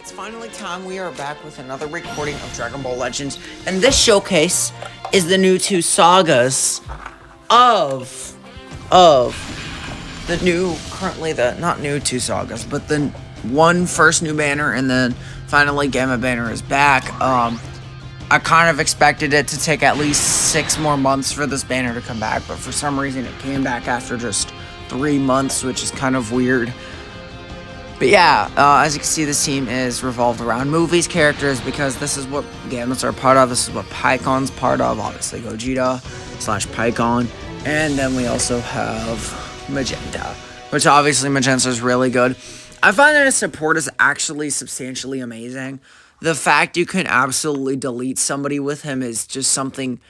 It's finally time. We are back with another recording of Dragon Ball Legends, and this showcase is the new two sagas of the new, currently the, not new two sagas, but the one first new banner, and then finally Gamma Banner is back. I kind of expected it to take at least 6 more months for this banner to come back, but for some reason it came back after just 3 months, which is kind of weird. But yeah, as you can see, this team is revolved around movies, characters, because this is what Gambits are part of. This is what Picon's part of, obviously Gogeta / Picon. And then we also have Magenta, which obviously Magenta is really good. I find that his support is actually substantially amazing. The fact you can absolutely delete somebody with him is just something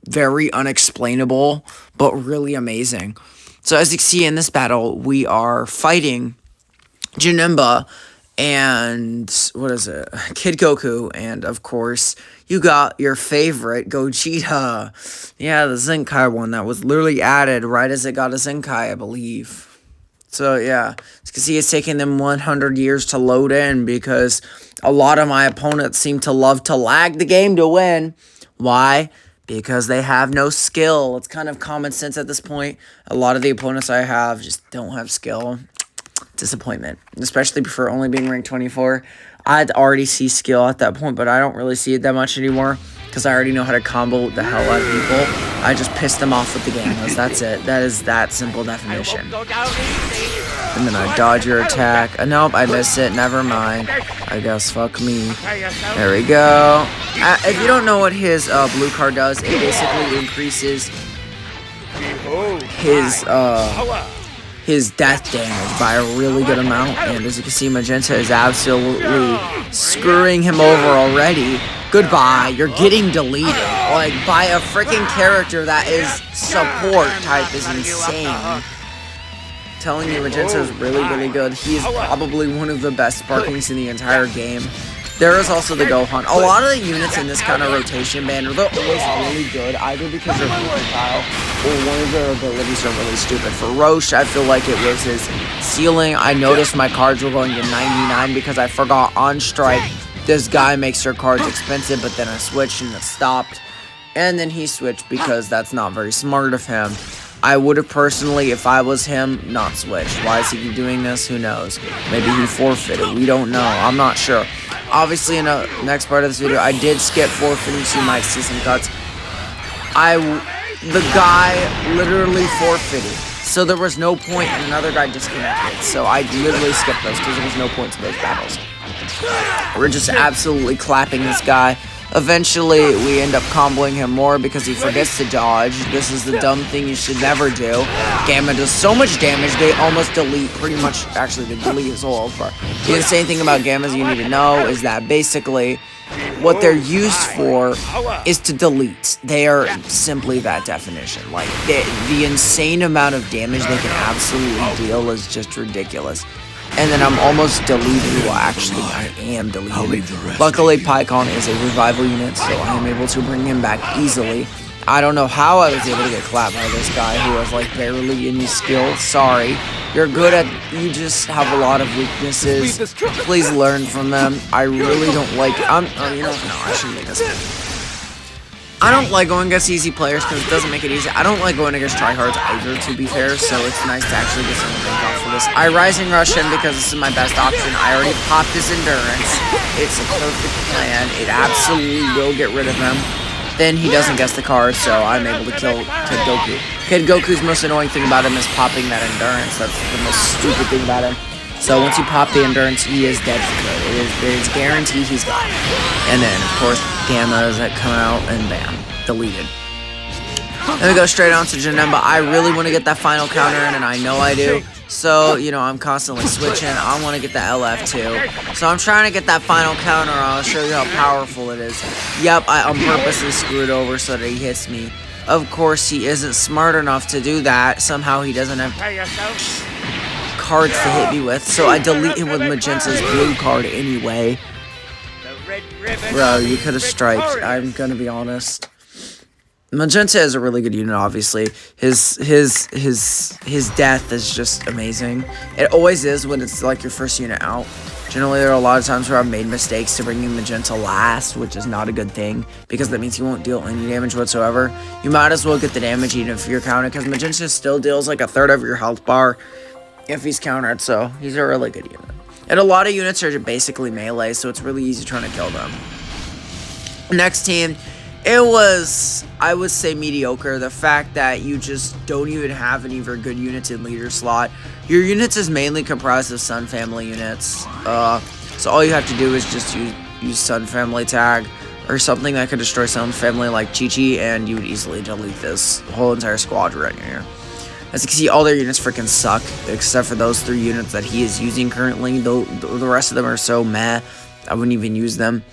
very unexplainable, but really amazing. So as you can see in this battle, we are fighting Janemba and Kid Goku, and of course you got your favorite Gogeta. Yeah, the Zenkai one that was literally added right as it got a Zenkai, I believe. So yeah, as you can see, it's taking them 100 years to load in because a lot of my opponents seem to love to lag the game to win. Why? Because they have no skill. It's kind of common sense at this point. A lot of the opponents I have just don't have skill. Disappointment, especially for only being ranked 24. I'd already see skill at that point, but I don't really see it that much anymore because I already know how to combo the hell out of people. I just piss them off with the Gammas. That's it. That is that simple definition. And then I dodge your attack. Nope, I missed it. Never mind. I guess fuck me. There we go. If you don't know what his blue card does, it basically increases his death damage by a really good amount, and as you can see, Magenta is absolutely screwing him over already. Goodbye, you're getting deleted, like, by a freaking character that is support type is insane. Telling you, Magenta is really, really good. He is probably one of the best Sparkings in the entire game. There is also the Gohan. A lot of the units in this kind of rotation banner, they're always really good, either because they're versatile or one of their abilities are really stupid. For Roche, I feel like it was his ceiling. I noticed my cards were going to 99 because I forgot on strike, this guy makes your cards expensive, but then I switched and it stopped. And then he switched because that's not very smart of him. I would have personally, if I was him, not switched. Why is he doing this? Who knows? Maybe he forfeited. We don't know. I'm not sure. Obviously, in the next part of this video, I did skip forfeiting, so you might see some cuts. The guy literally forfeited, so there was no point, and another guy disconnected. So I literally skipped those because there was no point to those battles. We're just absolutely clapping this guy. Eventually, we end up comboing him more because he forgets to dodge. This is the dumb thing you should never do. Gamma does so much damage, they almost delete pretty much, actually, they delete his whole part. The insane thing about Gammas you need to know is that basically what they're used for is to delete. They are simply that definition. Like, the insane amount of damage they can absolutely deal is just ridiculous. And then I'm almost deleted. Well, actually, I am deleted. Luckily, Picon is a revival unit, so I am able to bring him back easily. I don't know how I was able to get clapped by this guy who has, like, barely any skill. Sorry. You're good at... You just have a lot of weaknesses. Please learn from them. I really don't like... no, I shouldn't make this. I don't like going against easy players because it doesn't make it easy. I don't like going against tryhards either, to be fair, so it's nice to actually get some rank off for this. I Rising Rush him because this is my best option. I already popped his Endurance. It's a perfect plan. It absolutely will get rid of him. Then he doesn't guess the card, so I'm able to kill Kid Goku. Kid Goku's most annoying thing about him is popping that Endurance. That's the most stupid thing about him. So once you pop the Endurance, he is dead for good. It is guaranteed he's gone. And then, of course, Gammas that come out, and bam, deleted. Then we go straight on to Janemba. I really want to get that final counter in, and I know I do. So, I'm constantly switching. I want to get the LF too. So I'm trying to get that final counter. I'll show you how powerful it is. Yep, I on purposely screwed over so that he hits me. Of course, he isn't smart enough to do that. Somehow he doesn't have cards to hit me with, so I delete him with Magenta's blue card anyway. Bro, you could have striked. I'm gonna be honest. Magenta is a really good unit, obviously. His death is just amazing. It always is when it's like your first unit out. Generally, there are a lot of times where I've made mistakes to bringing Magenta last, which is not a good thing, because that means he won't deal any damage whatsoever. You might as well get the damage even if you're countered, because Magenta still deals like a third of your health bar if he's countered, so he's a really good unit. And a lot of units are basically melee, so it's really easy trying to kill them. Next team, it was, I would say, mediocre. The fact that you just don't even have any very good units in leader slot. Your units is mainly comprised of Sun Family units. So all you have to do is just use Sun Family tag or something that could destroy Sun Family like Chi-Chi, and you would easily delete this whole entire squad right here. As you can see, all their units freaking suck, except for those 3 units that he is using currently. The rest of them are so meh, I wouldn't even use them.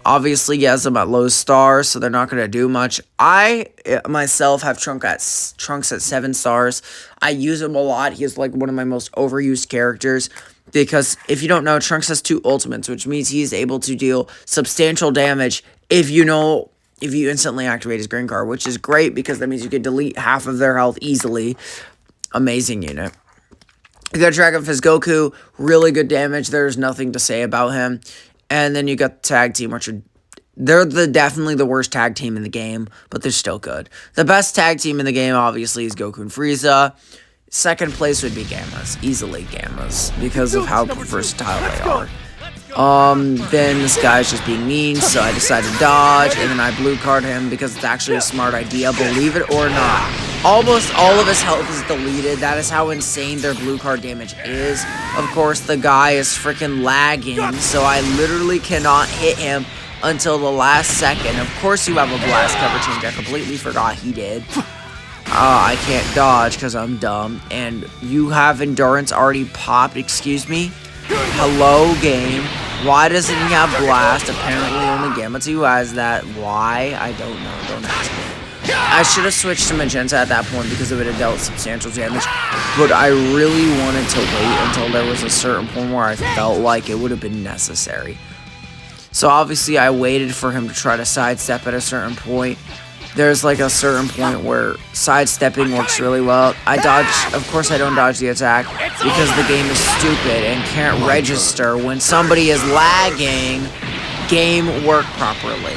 Obviously, he has them at low stars, so they're not going to do much. I, myself, have Trunks at 7 stars. I use him a lot. He is like one of my most overused characters. Because if you don't know, Trunks has 2 ultimates, which means he's able to deal substantial damage if you instantly activate his green card, which is great because that means you can delete half of their health easily. Amazing unit. You got Dragon Fist Goku, really good damage. There's nothing to say about him. And then you got the tag team, which they're definitely the worst tag team in the game, but they're still good. The best tag team in the game, obviously, is Goku and Frieza. Second place would be Gammas, easily Gammas, because of how versatile they are. Then this guy's just being mean, so I decided to dodge, and then I blue card him because it's actually a smart idea, believe it or not. Almost all of his health is deleted. That is how insane their blue card damage is. Of course, the guy is freaking lagging, so I literally cannot hit him until the last second. Of course you have a blast cover change. I completely forgot he did. I can't dodge because I'm dumb. And you have endurance already popped, excuse me? Hello, game. Why doesn't he have blast? Apparently only Gamma2 has that. Why? I don't know. Don't ask me. I should have switched to Magenta at that point because it would have dealt substantial damage, but I really wanted to wait until there was a certain point where I felt like it would have been necessary. So obviously I waited for him to try to sidestep at a certain point. There's like a certain point where sidestepping works really well. I dodge, of course I don't dodge the attack because the game is stupid and can't register when somebody is lagging game work properly.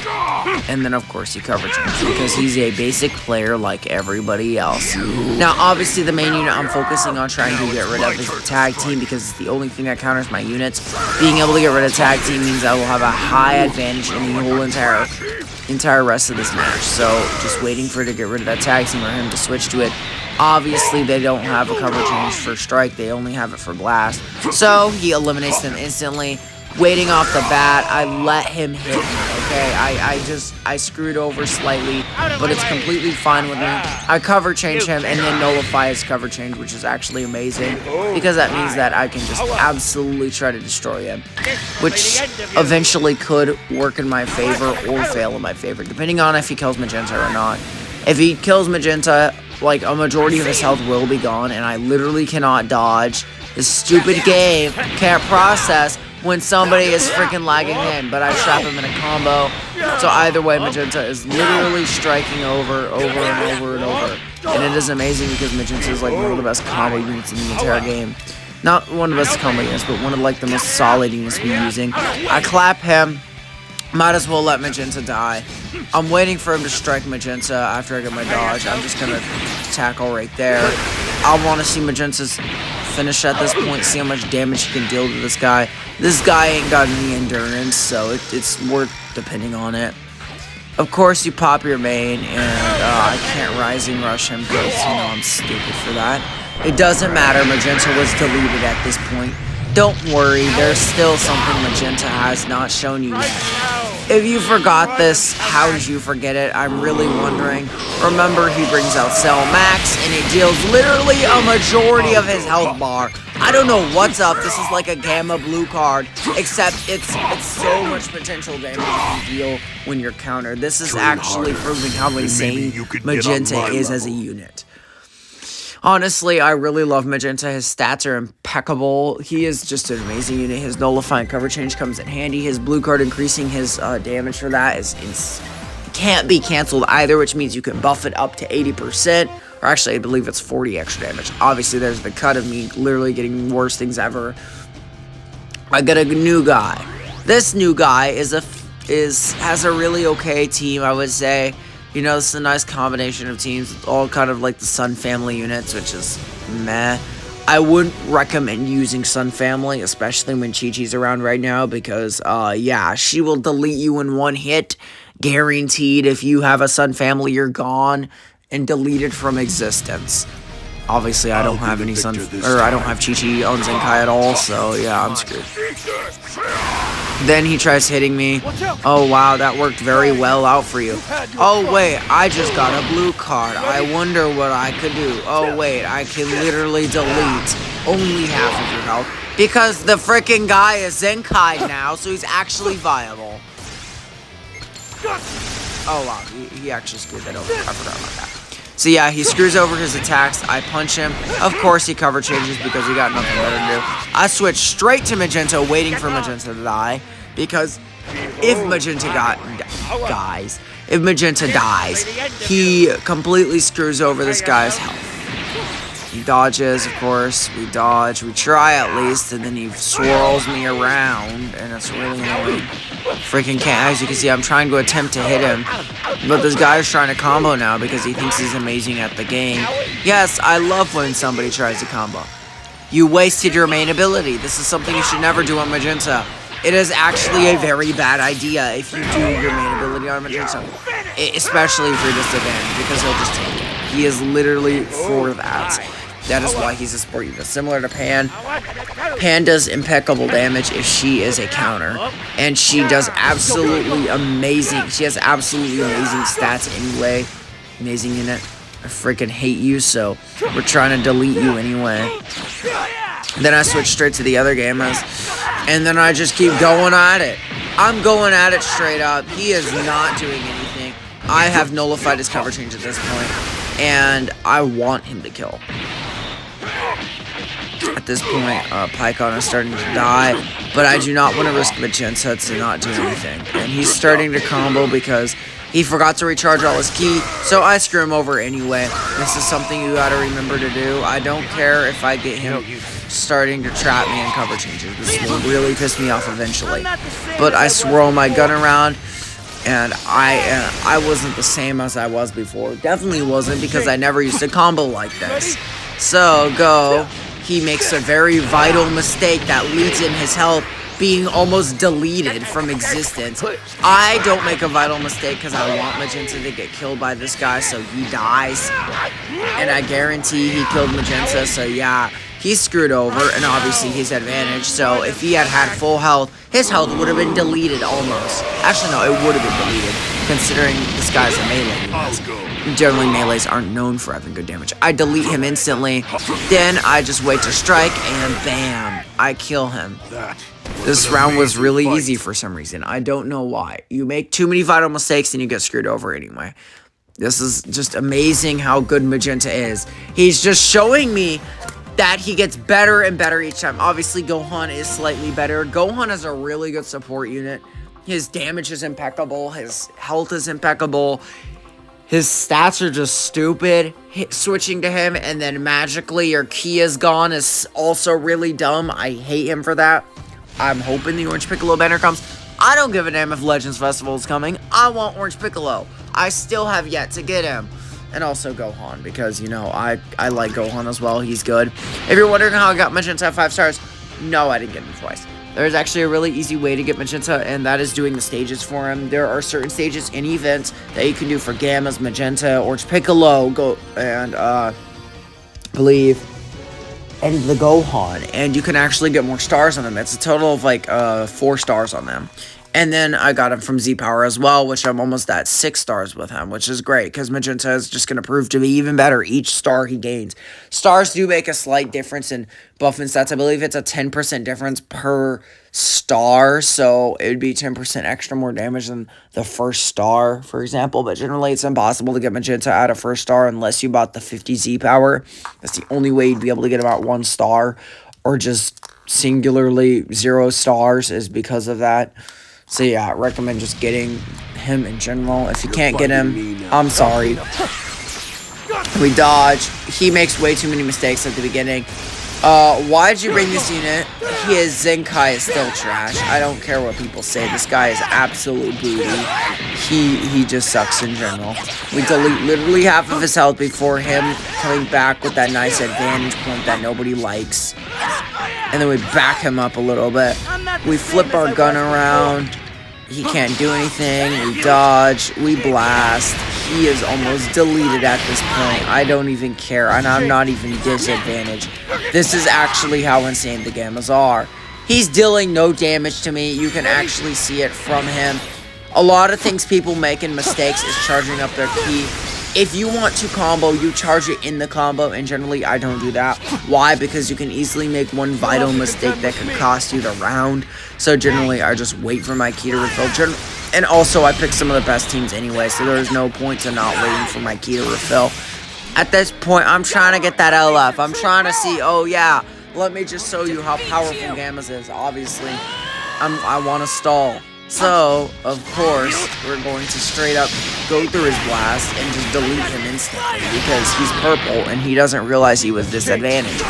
And then of course he cover changes because he's a basic player like everybody else. Now obviously the main unit I'm focusing on trying to get rid of is the tag team because it's the only thing that counters my units. Being able to get rid of tag team means I will have a high advantage in the whole entire rest of this match. So just waiting for it to get rid of that tag team or him to switch to it. Obviously they don't have a cover change for strike, they only have it for blast. So he eliminates them instantly. Waiting off the bat, I let him hit me, okay? I screwed over slightly, but it's completely fine with me. I cover change him and then nullify his cover change, which is actually amazing, because that means that I can just absolutely try to destroy him, which eventually could work in my favor or fail in my favor, depending on if he kills Magenta or not. If he kills Magenta, like, a majority of his health will be gone, and I literally cannot dodge. This stupid game can't process when somebody is freaking lagging in, but I trap him in a combo. So either way, Magenta is literally striking over and over and over. And it is amazing because Magenta is like one of the best combo units in the entire game. Not one of the best combo units, but one of like the most solid units to be using. I clap him. Might as well let Magenta die. I'm waiting for him to strike Magenta after I get my dodge. I'm just gonna tackle right there. I want to see Magenta's finish at this point, see how much damage he can deal to this guy. This guy ain't got any endurance, so it's worth depending on it. Of course, you pop your main, and I can't rising rush him because, you know, I'm stupid for that. It doesn't matter, Magenta was deleted at this point. Don't worry, there's still something Magenta has not shown you yet. If you forgot this, how did you forget it? I'm really wondering. Remember, he brings out Cell Max, and it deals literally a majority of his health bar. I don't know what's up. This is like a Gamma Blue card, except it's so much potential damage you can deal when you're countered. This is actually proving how insane Magenta is as a unit. Honestly, I really love Magenta. His stats are impeccable. He is just an amazing unit. His nullifying cover change comes in handy. His blue card increasing his damage for that can't be canceled either, which means you can buff it up to 80%. Or actually, I believe it's 40 extra damage. Obviously, there's the cut of me literally getting worst things ever. I got a new guy. This new guy has a really okay team, I would say. You know, it's a nice combination of teams, all kind of like the Sun Family units, which is meh. I wouldn't recommend using Sun Family, especially when Chi-Chi's around right now, because, yeah, she will delete you in one hit, guaranteed. If you have a Sun Family, you're gone and deleted from existence. Obviously, I don't have any I don't have Chi-Chi on Zenkai at all, so, yeah, I'm screwed. Then he tries hitting me. Oh, wow, that worked very well out for you. Oh, wait, I just got a blue card. I wonder what I could do. Oh, wait, I can literally delete only half of your health. Because the freaking guy is Zenkai now, so he's actually viable. Oh, wow, he actually screwed that over. I forgot about that. So yeah, he screws over his attacks. I punch him. Of course, he cover changes because he got nothing better to do. I switch straight to Magenta, waiting for Magenta to die. Because if Magenta dies, he completely screws over this guy's health. He dodges, of course. We dodge. We try at least, and then he swirls me around, and it's really annoying. Freaking can't. As you can see, I'm trying to attempt to hit him, but this guy is trying to combo now because he thinks he's amazing at the game. Yes, I love when somebody tries to combo. You wasted your main ability. This is something you should never do on Magenta. It is actually a very bad idea if you do your main ability on Magenta, especially if you're disadvantaged, because he'll just take it. He is literally for that. That is why he's a support unit. Similar to Pan. Pan does impeccable damage if she is a counter. And she does absolutely amazing. She has absolutely amazing stats anyway. Amazing unit. I freaking hate you, so we're trying to delete you anyway. Then I switch straight to the other gamers. And then I just keep going at it. I'm going at it straight up. He is not doing anything. I have nullified his cover change at this point. And I want him to kill. At this point, Pycon is starting to die, but I do not want to risk Magenta to not do anything. And he's starting to combo because he forgot to recharge all his ki, so I screw him over anyway. This is something you gotta remember to do. I don't care if I get him starting to trap me in cover changes. This will really piss me off eventually. But I swirl my gun around, and I wasn't the same as I was before. Definitely wasn't, because I never used to combo like this. So, go. He makes a very vital mistake that leads in his health being almost deleted from existence. I don't make a vital mistake because I want Magenta to get killed by this guy, so he dies. And I guarantee he killed Magenta, so yeah, he's screwed over, and obviously he's advantage. So if he had had full health, his health would have been deleted almost. Actually, no, it would have been deleted, considering this guy's a melee. Generally, melees aren't known for having good damage. I delete him instantly, then I just wait to strike, and bam, I kill him. This round was really easy for some reason. I don't know why. You make too many vital mistakes and you get screwed over anyway. This is just amazing how good Magenta is. He's just showing me that he gets better and better each time. Obviously, Gohan is slightly better. Gohan is a really good support unit. His damage is impeccable. His health is impeccable. His stats are just stupid. Switching to him and then magically your ki is gone is also really dumb. I hate him for that. I'm hoping the Orange Piccolo banner comes. I don't give a damn if Legends Festival is coming. I want Orange Piccolo. I still have yet to get him. And also Gohan, because, you know, I like Gohan as well. He's good. If you're wondering how I got Magenta at 5 stars, no, I didn't get him twice. There's actually a really easy way to get Magenta, and that is doing the stages for him. There are certain stages in events that you can do for Gammas, Magenta, Orange Piccolo, believe, and the Gohan, and you can actually get more stars on them. It's a total of like 4 stars on them. And then I got him from Z-Power as well, which I'm almost at 6 stars with him, which is great, because Magenta is just going to prove to be even better each star he gains. Stars do make a slight difference in buff and stats. I believe it's a 10% difference per star, so it would be 10% extra more damage than the first star, for example. But generally, it's impossible to get Magenta out of first star unless you bought the 50 Z-Power. That's the only way you'd be able to get him out 1 star, or just singularly 0 stars is because of that. So yeah, I recommend just getting him in general. If you can't get him, I'm sorry. We dodge. He makes way too many mistakes at the beginning. Why'd you bring this unit? His Zenkai is still trash. I don't care what people say. This guy is absolute booty. He just sucks in general. We delete literally half of his health before him coming back with that nice advantage point that nobody likes. And then we back him up a little bit. We flip our gun around. He can't do anything. We dodge. We blast. He is almost deleted at this point. I don't even care, and I'm not even disadvantaged. This is actually how insane the Gammas are. He's dealing no damage to me. You can actually see it from him. A lot of things people make in mistakes is charging up their ki. If you want to combo, you charge it in the combo, and generally I don't do that. Why? Because you can easily make one vital mistake that could cost you the round. So generally I just wait for my ki to refill. And also I pick some of the best teams anyway, so there's no point to not waiting for my ki to refill. At this point, I'm trying to get that LF. I'm trying to see, oh yeah, let me just show you how powerful Gammas is. Obviously, I want to stall. So, of course, we're going to straight up go through his blast and just delete him instantly because he's purple and he doesn't realize he was disadvantaged.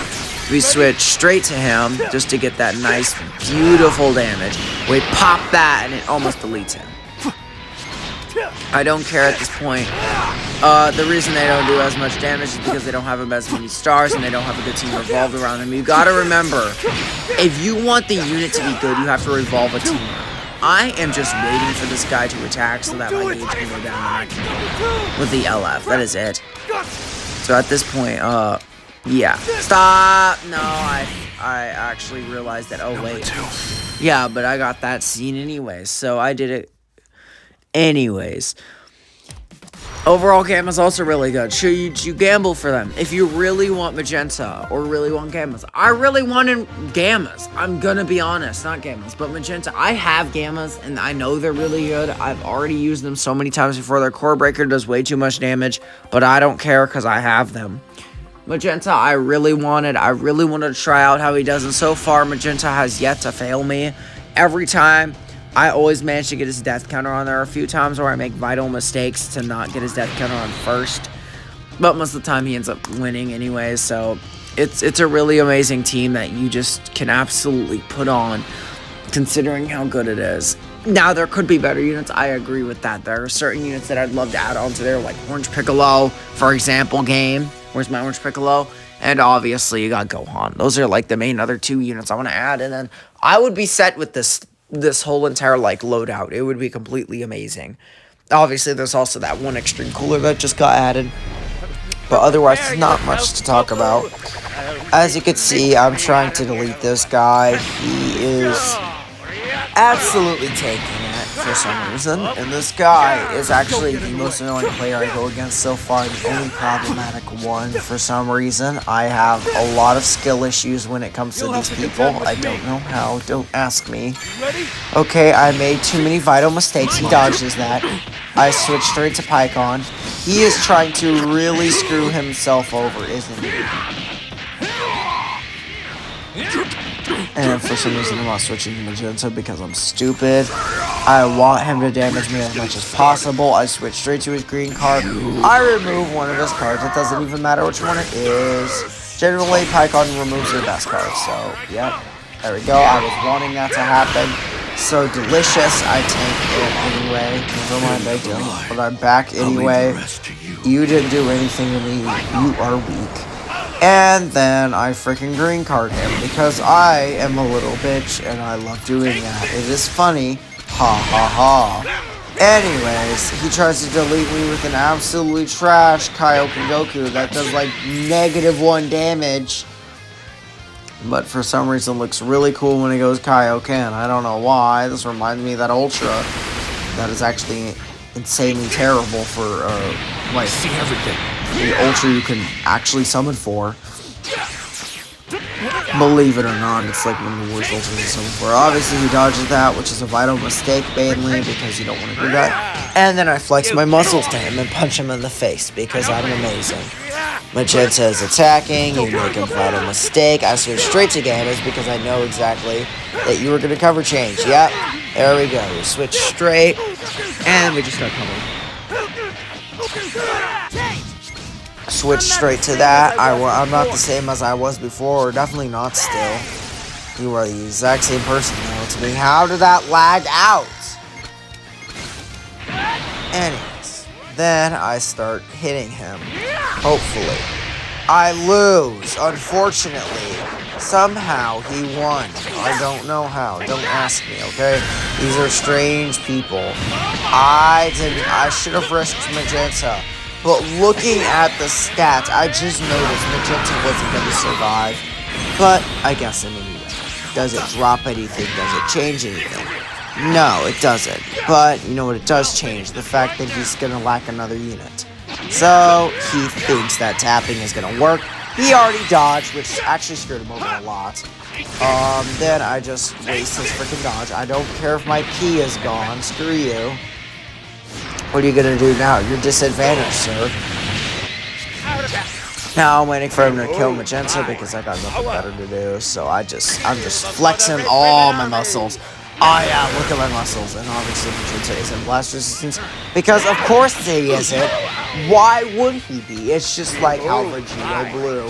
We switch straight to him just to get that nice, beautiful damage. We pop that and it almost deletes him. I don't care at this point. The reason they don't do as much damage is because they don't have as many stars and they don't have a good team revolved around them. You gotta remember, if you want the unit to be good, you have to revolve a team around. I am just waiting for this guy to attack so that my gauge can go down and I can go with the LF. That is it. So at this point, yeah. Stop! No, I actually realized that, oh wait. Yeah, but I got that scene anyways, so I did it anyways. Overall, Gamma's also really good. Should you gamble for them? If you really want Magenta or really want Gammas. I really wanted Gammas. I'm gonna be honest. Not Gammas, but Magenta. I have Gammas, and I know they're really good. I've already used them so many times before. Their core breaker does way too much damage, but I don't care because I have them. Magenta, I really wanted to try out how he does, and so far, Magenta has yet to fail me. Every time, I always manage to get his death counter on. There are a few times where I make vital mistakes to not get his death counter on first, but most of the time he ends up winning anyways, so it's a really amazing team that you just can absolutely put on, considering how good it is. Now, there could be better units, I agree with that. There are certain units that I'd love to add onto there, like Orange Piccolo, for example, game. Where's my Orange Piccolo? And obviously, you got Gohan. Those are like the main other two units I want to add, and then I would be set with this whole entire, like, loadout. It would be completely amazing. Obviously, there's also that one extreme cooler that just got added. But otherwise, there's not much to talk about. As you can see, I'm trying to delete this guy. He is absolutely taking it for some reason. And this guy is actually the most annoying player I go against so far. The only problematic one for some reason. I have a lot of skill issues when it comes to these people. I don't know how. Don't ask me. Okay, I made too many vital mistakes. He dodges that. I switch straight to Pycon. He is trying to really screw himself over, isn't he? And for some reason I'm not switching to Magenta because I'm stupid. I want him to damage me as much as possible. I switch straight to his green card. I remove one of his cards. It doesn't even matter which one it is. Generally, Pycon removes their best cards. So, yep. There we go. I was wanting that to happen. So delicious. I tank it anyway. Never mind, I don't. But I'm back anyway. You didn't do anything to me. You are weak. And then I freaking green card him because I am a little bitch and I love doing that. It is funny. Ha ha ha. Anyways, he tries to delete me with an absolutely trash Kaioken Goku that does like -1 damage. But for some reason looks really cool when it goes Kaioken. I don't know why. This reminds me of that Ultra that is actually insanely terrible for like see everything. The Ultra you can actually summon for. Believe it or not, it's like one of the worst Ultras to summon for. Obviously, he dodges that, which is a vital mistake, mainly because you don't want to do that. And then I flex my muscles to him and punch him in the face because I'm amazing. Magenta is attacking, you make a vital mistake. I switch straight to Gammas because I know exactly that you were going to cover change. Yep, there we go. We switch straight, and we just start coming. switch straight to that. I'm not the same as I was before, or definitely not still. You are the exact same person now to me. How did that lag out? Anyways, then I start hitting him. Hopefully. I lose, unfortunately. Somehow he won. I don't know how. Don't ask me, okay? These are strange people. I should have risked Magenta. But looking at the stats, I just noticed Magenta wasn't going to survive. But I guess I'm anyway. Does it drop anything? Does it change anything? No, it doesn't. But you know what it does change? The fact that he's going to lack another unit. So he thinks that tapping is going to work. He already dodged, which actually screwed him over a lot. Then I just waste his freaking dodge. I don't care if my key is gone. Screw you. What are you going to do now? You're disadvantaged, sir. Now I'm waiting for him to kill Magenta because I got nothing better to do. So I'm just flexing all my muscles. Oh yeah, look at my muscles. And obviously Magenta is in blast resistance because of course he isn't. Why would he be? It's just like how Vegito Blue.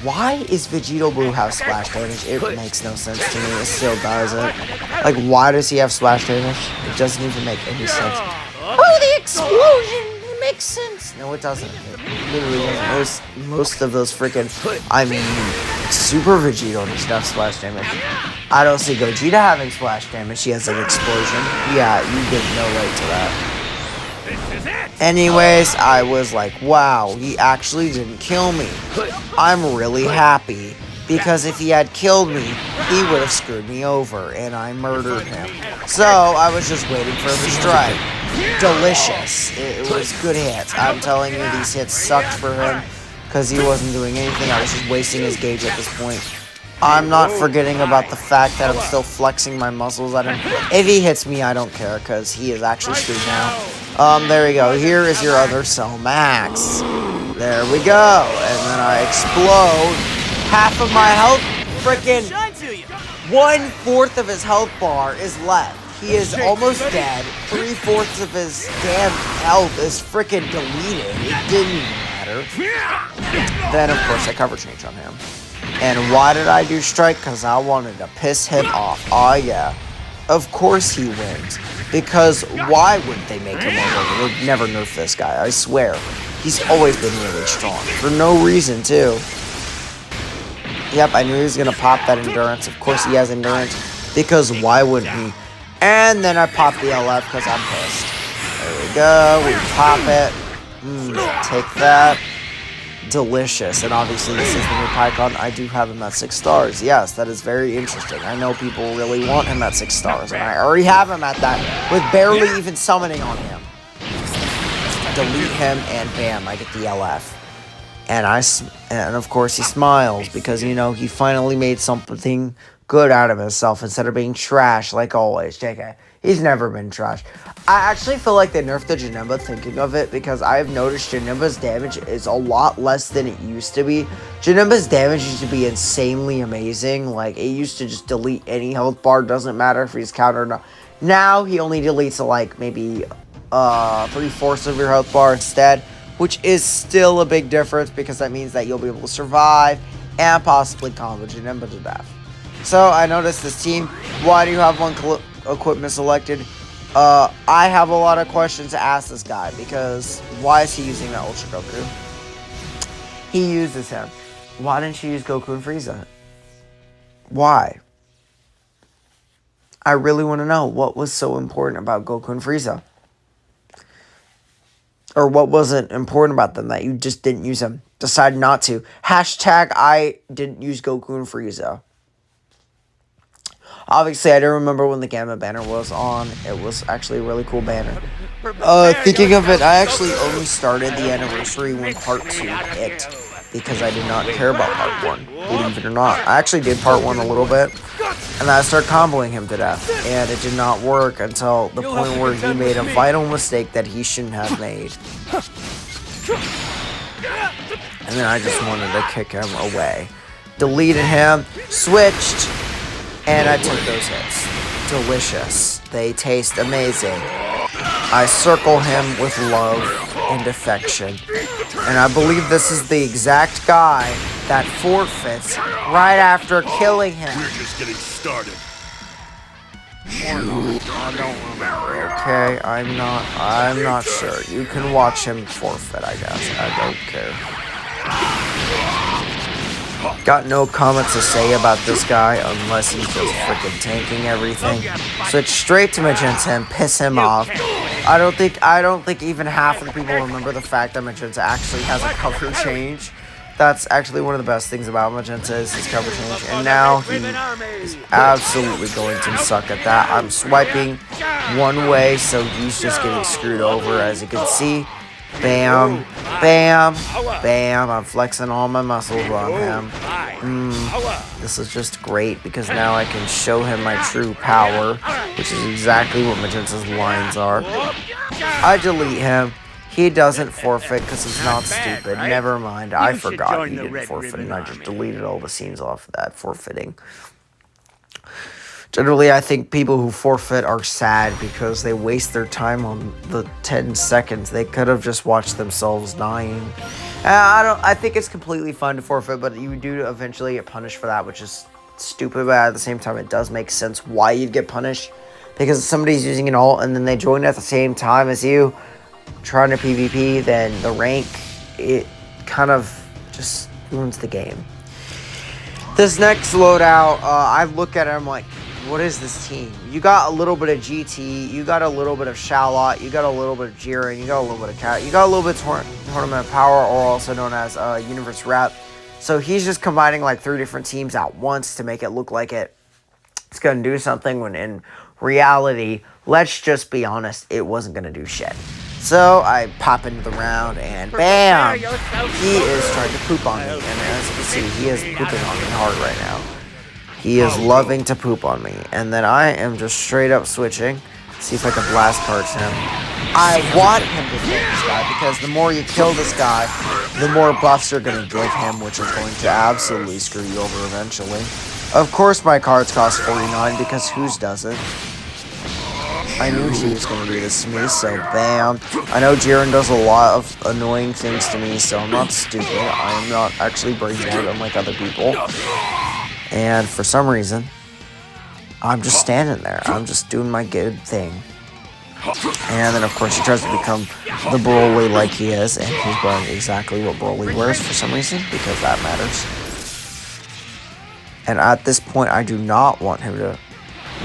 Why is Vegito Blue have splash damage? It makes no sense to me. It still doesn't. Like, why does he have splash damage? It doesn't even make any sense. Oh, the explosion! It makes sense. No, it doesn't. It literally doesn't. Most of those freaking, I mean, Super Vegito doesn't have splash damage. I don't see Gogeta having splash damage. He has an explosion. Yeah, you give no right to that. Anyways, I was like, wow, he actually didn't kill me. I'm really happy. Because if he had killed me, he would have screwed me over, and I murdered him. So, I was just waiting for him to strike. Delicious. It was good hits. I'm telling you, these hits sucked for him, because he wasn't doing anything. I was just wasting his gauge at this point. I'm not forgetting about the fact that I'm still flexing my muscles at him. If he hits me, I don't care, because he is actually screwed now. There we go. Here is your other cell, Max. There we go. And then I explode. Half of my health, freaking 1/4 of his health bar is left. He is almost dead. 3/4 of his damn health is freaking deleted. It didn't even matter. Then, of course, I cover change on him. And why did I do strike? Because I wanted to piss him off. Oh, yeah. Of course he wins. Because why wouldn't they make him over? They'd never nerf this guy, I swear. He's always been really strong. For no reason, too. Yep, I knew he was going to pop that endurance. Of course he has endurance. Because why wouldn't he? And then I pop the LF because I'm pissed. There we go. We pop it. Take that. Delicious. And obviously this is the new Pycon. I do have him at 6 stars. Yes, that is very interesting. I know people really want him at 6 stars. And I already have him at that with barely even summoning on him. Delete him and bam, I get the LF. And of course he smiles because, you know, he finally made something good out of himself instead of being trash like always. JK, he's never been trash. I actually feel like they nerfed the Janemba thinking of it because I've noticed Janemba's damage is a lot less than it used to be. Janemba's damage used to be insanely amazing. Like, it used to just delete any health bar. Doesn't matter if he's countered or not. Now he only deletes like maybe 3/4 of your health bar instead. Which is still a big difference because that means that you'll be able to survive and possibly combo Janemba to death. So I noticed this team. Why do you have one equipment selected? I have a lot of questions to ask this guy because why is he using that Ultra Goku? He uses him. Why didn't you use Goku and Frieza? Why? I really want to know what was so important about Goku and Frieza. Or what wasn't important about them that you just didn't use them. Decided not to. Hashtag I didn't use Goku and Frieza. Obviously, I don't remember when the Gamma banner was on. It was actually a really cool banner. Thinking of it, I actually only started the anniversary when Part 2 hit. Because I did not care about Part 1. Believe it or not. I actually did Part 1 a little bit. And I started comboing him to death. And it did not work until the point where he made a vital mistake that he shouldn't have made. And then I just wanted to kick him away. Deleted him. Switched. And I took those hits. Delicious. They taste amazing. I circle him with love and affection. And I believe this is the exact guy that forfeits right after killing him. We're just getting started. I don't remember, okay? I'm not sure. You can watch him forfeit, I guess. I don't care. Got no comments to say about this guy unless he's just freaking tanking everything. Switch straight to Magenta and piss him off. I don't think even half of the people remember the fact that Magenta actually has a cover change. That's actually one of the best things about Magenta is his cover change. And now he is absolutely going to suck at that. I'm swiping one way, so he's just getting screwed over, as you can see. Bam, bam, bam. I'm flexing all my muscles on him. This is just great because now I can show him my true power, which is exactly what Magenta's lines are. I delete him. He doesn't forfeit because he's not stupid. Never mind. I forgot he didn't forfeit, and I just deleted all the scenes off of that forfeiting. Generally, I think people who forfeit are sad because they waste their time on the 10 seconds. They could have just watched themselves dying. I think it's completely fun to forfeit, but you do eventually get punished for that, which is stupid, but at the same time, it does make sense why you'd get punished. Because if somebody's using an ult and then they join at the same time as you, trying to PvP, then the rank, it kind of just ruins the game. This next loadout, I look at it, I'm like, what is this team? You got a little bit of GT, you got a little bit of Shallot, you got a little bit of Jiren, you got a little bit of Cat, you got a little bit of Tournament of Power, or also known as Universe Rep. So he's just combining like 3 different teams at once to make it look like it's going to do something, when in reality, let's just be honest, it wasn't going to do shit. So I pop into the round and bam! He is trying to poop on me, and as you can see, he is pooping on me hard right now. He is loving to poop on me, and then I am just straight up switching. See if I can blast charge him. I want him to kill this guy, because the more you kill this guy, the more buffs you're going to give him, which is going to absolutely screw you over eventually. Of course my cards cost 49, because whose doesn't? I knew he was going to do this to me, so bam. I know Jiren does a lot of annoying things to me, so I'm not stupid. I'm not actually brain dead unlike other people. And for some reason, I'm just standing there. I'm just doing my good thing. And then, of course, he tries to become the Broly like he is, and he's wearing exactly what Broly wears for some reason, because that matters. And at this point, I do not want him to...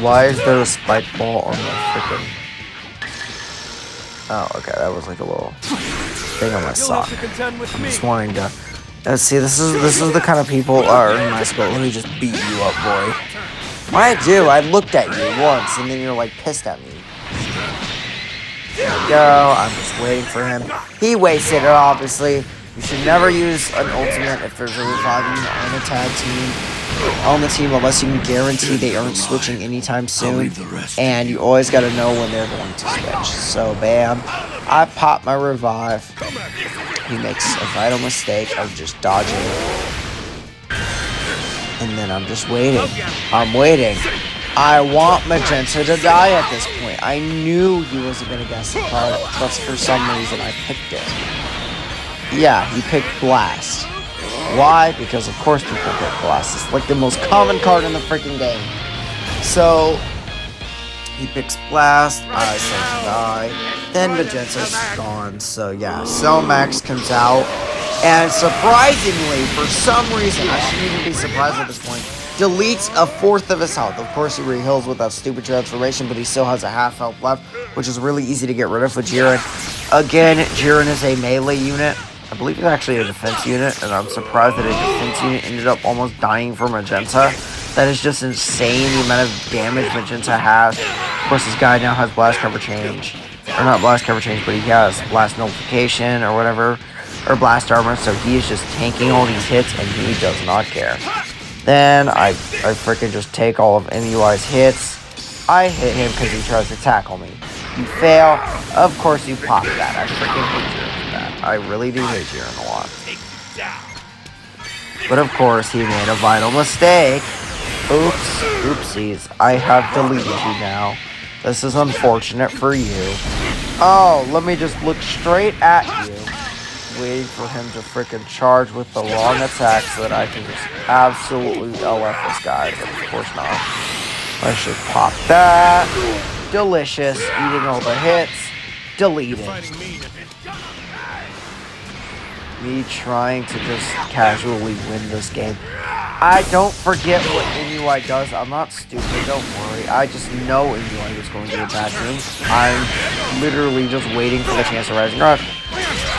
Why is there a spike ball on the freaking... Oh, okay, that was like a little thing on my sock. I'm just wanting to... see, this is the kind of people in my school. Let me just beat you up, boy. I do. I looked at you once, and then you're like pissed at me. There we go. I'm just waiting for him. He wasted it, obviously. You should never use an ultimate if there's a reviving on a tag team on the team unless you can guarantee they aren't switching anytime soon. And you always got to know when they're going to switch. So, bam. I pop my revive. He makes a vital mistake of just dodging. And then I'm just waiting. I'm waiting. I want Magenta to die at this point. I knew he wasn't going to guess the card, but for some reason I picked it. Yeah, he picked Blast. Why? Because of course people pick Blast. It's like the most common card in the freaking game. So, he picks Blast. I say to die. Then Magenta's gone. So yeah, Cellmax comes out. And surprisingly, for some reason, I shouldn't even be surprised at this point, deletes a 1/4 of his health. Of course, he re-heals with that stupid transformation, but he still has a half health left, which is really easy to get rid of with Jiren. Again, Jiren is a melee unit. I believe it's actually a defense unit, and I'm surprised that a defense unit ended up almost dying for Magenta. That is just insane, the amount of damage Magenta has. Of course, this guy now has blast cover change. Or not blast cover change, but he has blast nullification or whatever. Or blast armor, so he is just tanking all these hits, and he does not care. Then I freaking just take all of MUI's hits. I hit him because he tries to tackle me. You fail. Of course you pop that. I freaking hate Jiren for that. I really do hate Jiren a lot. But of course he made a vital mistake. Oops. Oopsies. I have deleted you now. This is unfortunate for you. Oh, let me just look straight at you. waiting for him to freaking charge with the wrong attack so that I can just absolutely LF this guy, but of course not. I should pop that. Delicious. Eating all the hits. Deleted. Me trying to just casually win this game. I don't forget what Inuai does. I'm not stupid, don't worry. I just know Inuai is going to be a bad game. I'm literally just waiting for the chance of Rising Rush.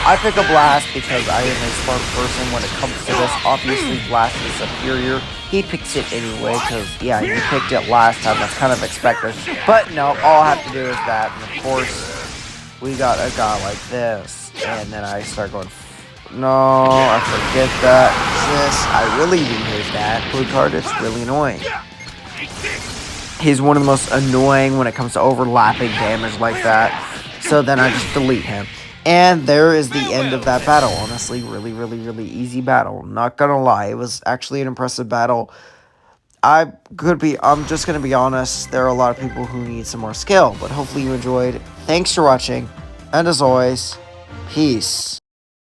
I pick a Blast because I am a smart person when it comes to this. Obviously, Blast is superior. He picks it anyway because, yeah, he picked it last time. That's kind of expected. But no, all I have to do is that. And of course, we got a guy like this. And then I start going, no, I forget that. Yes, I really do hate that. Blue card, it's really annoying. He's one of the most annoying when it comes to overlapping damage like that. So then I just delete him. And there is the end of that battle. Honestly, really, really, really easy battle. Not gonna lie, it was actually an impressive battle. I'm just gonna be honest, there are a lot of people who need some more skill, but hopefully you enjoyed. Thanks for watching, and as always, peace.